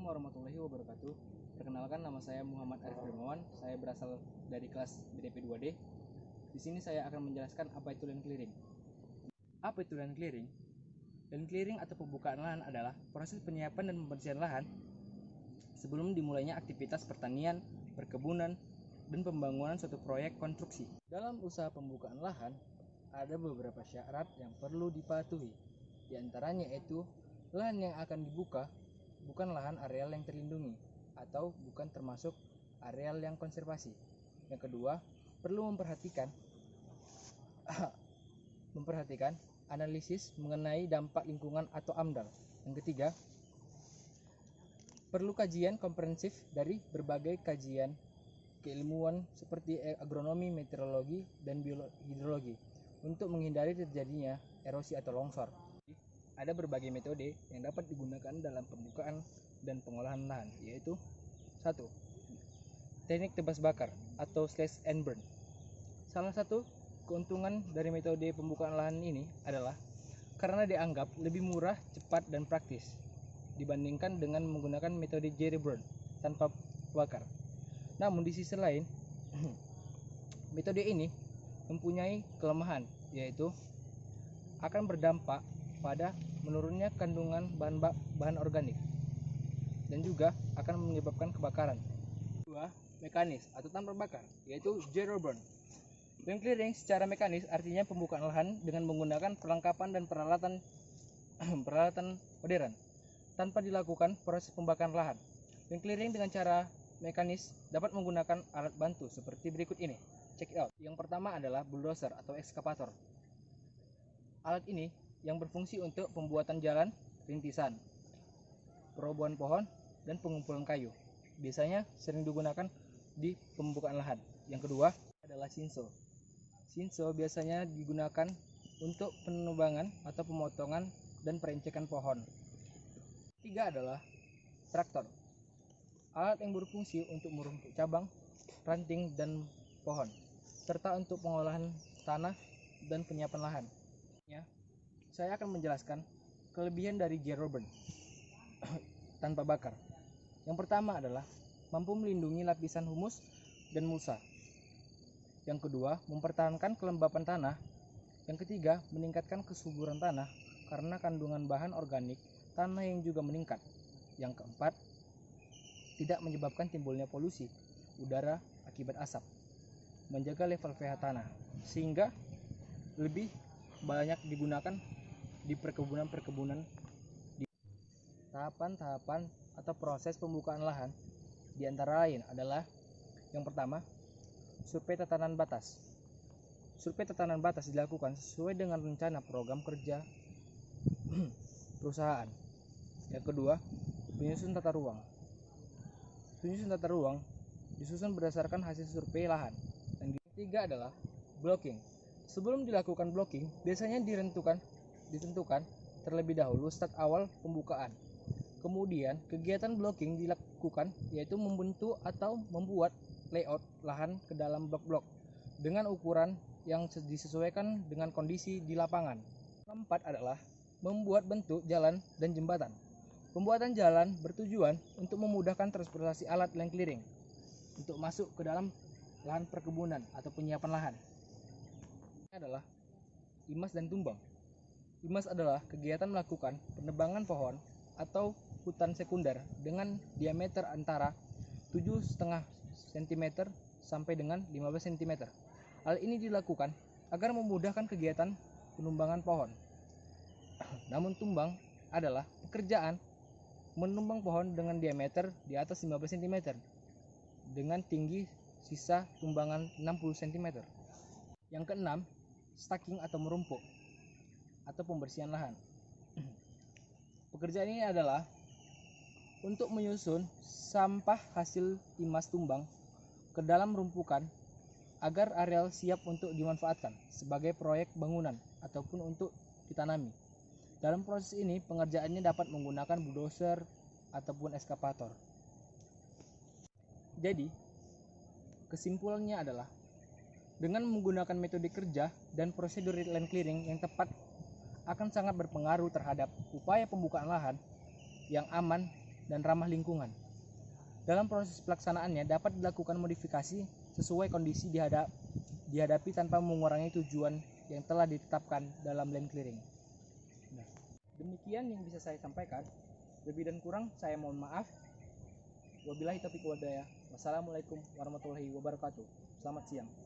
Assalamualaikum warahmatullahi wabarakatuh. Perkenalkan, nama saya Muhammad Arif Dermawan. Saya berasal dari kelas BDP 2D. Di sini saya akan menjelaskan apa itu land clearing. Apa itu land clearing? Land clearing atau pembukaan lahan adalah proses penyiapan dan pembersihan lahan sebelum dimulainya aktivitas pertanian, perkebunan, dan pembangunan suatu proyek konstruksi. Dalam usaha pembukaan lahan, ada beberapa syarat yang perlu dipatuhi. Di antaranya yaitu lahan yang akan dibuka bukan lahan areal yang terlindungi atau bukan termasuk areal yang konservasi. Yang kedua, perlu memperhatikan analisis mengenai dampak lingkungan atau AMDAL. Yang ketiga, perlu kajian komprehensif dari berbagai kajian keilmuan seperti agronomi, meteorologi, dan hidrologi untuk menghindari terjadinya erosi atau longsor. Ada berbagai metode yang dapat digunakan dalam pembukaan dan pengolahan lahan, yaitu 1. Teknik tebas bakar atau slash and burn. Salah satu keuntungan dari metode pembukaan lahan ini adalah karena dianggap lebih murah, cepat, dan praktis dibandingkan dengan menggunakan metode jerry burn tanpa bakar. Namun di sisi lain, metode ini mempunyai kelemahan, yaitu akan berdampak pada menurunnya kandungan bahan organik dan juga akan menyebabkan kebakaran. 2. Mekanis atau tanpa bakar, yaitu zero burn. Land clearing secara mekanis artinya pembukaan lahan dengan menggunakan perlengkapan dan peralatan modern tanpa dilakukan proses pembakaran lahan. Land clearing dengan cara mekanis dapat menggunakan alat bantu seperti berikut ini. Check it out. Yang pertama adalah bulldozer atau ekskavator. Alat ini yang berfungsi untuk pembuatan jalan, rintisan, perobohan pohon, dan pengumpulan kayu. Biasanya sering digunakan di pembukaan lahan. Yang kedua adalah chainsaw. Chainsaw biasanya digunakan untuk penebangan atau pemotongan dan perencekan pohon. Ketiga adalah traktor. Alat yang berfungsi untuk merumput cabang, ranting, dan pohon, serta untuk pengolahan tanah dan penyiapan lahan. Saya akan menjelaskan kelebihan dari zero burn tanpa bakar. Yang pertama adalah mampu melindungi lapisan humus dan mulsa. Yang kedua, mempertahankan kelembapan tanah. Yang ketiga, meningkatkan kesuburan tanah karena kandungan bahan organik tanah yang juga meningkat. Yang keempat, tidak menyebabkan timbulnya polusi udara akibat asap. Menjaga level pH tanah sehingga lebih banyak digunakan di perkebunan. Tahapan-tahapan atau proses pembukaan lahan diantara lain adalah yang pertama, survei tatanan batas. Survei tatanan batas dilakukan sesuai dengan rencana program kerja perusahaan. Yang kedua, penyusun tata ruang. Penyusun tata ruang disusun berdasarkan hasil survei lahan. Dan yang ketiga adalah blocking. Sebelum dilakukan blocking, biasanya ditentukan terlebih dahulu start awal pembukaan. Kemudian kegiatan blocking dilakukan yaitu membentuk atau membuat layout lahan ke dalam blok-blok dengan ukuran yang disesuaikan dengan kondisi di lapangan. Keempat adalah membuat bentuk jalan dan jembatan. Pembuatan jalan bertujuan untuk memudahkan transportasi alat land clearing untuk masuk ke dalam lahan perkebunan atau penyiapan lahan. Ini adalah limas dan tumbang. Limas adalah kegiatan melakukan penebangan pohon atau hutan sekunder dengan diameter antara 7,5 cm sampai dengan 15 cm. Hal ini dilakukan agar memudahkan kegiatan penumbangan pohon. Namun tumbang adalah pekerjaan menumbang pohon dengan diameter di atas 15 cm dengan tinggi sisa tumbangan 60 cm. Yang keenam, stacking atau merumpuk atau pembersihan lahan. Pekerjaan ini adalah untuk menyusun sampah hasil limas tumbang ke dalam rumpukan agar areal siap untuk dimanfaatkan sebagai proyek bangunan ataupun untuk ditanami. Dalam proses ini pengerjaannya dapat menggunakan bulldozer ataupun ekskavator. Jadi, kesimpulannya adalah dengan menggunakan metode kerja dan prosedur land clearing yang tepat akan sangat berpengaruh terhadap upaya pembukaan lahan yang aman dan ramah lingkungan. Dalam proses pelaksanaannya dapat dilakukan modifikasi sesuai kondisi dihadapi tanpa mengurangi tujuan yang telah ditetapkan dalam land clearing. Nah, demikian yang bisa saya sampaikan. Lebih dan kurang saya mohon maaf. Wabillahi taufiq wal hidayah. Wassalamualaikum warahmatullahi wabarakatuh. Selamat siang.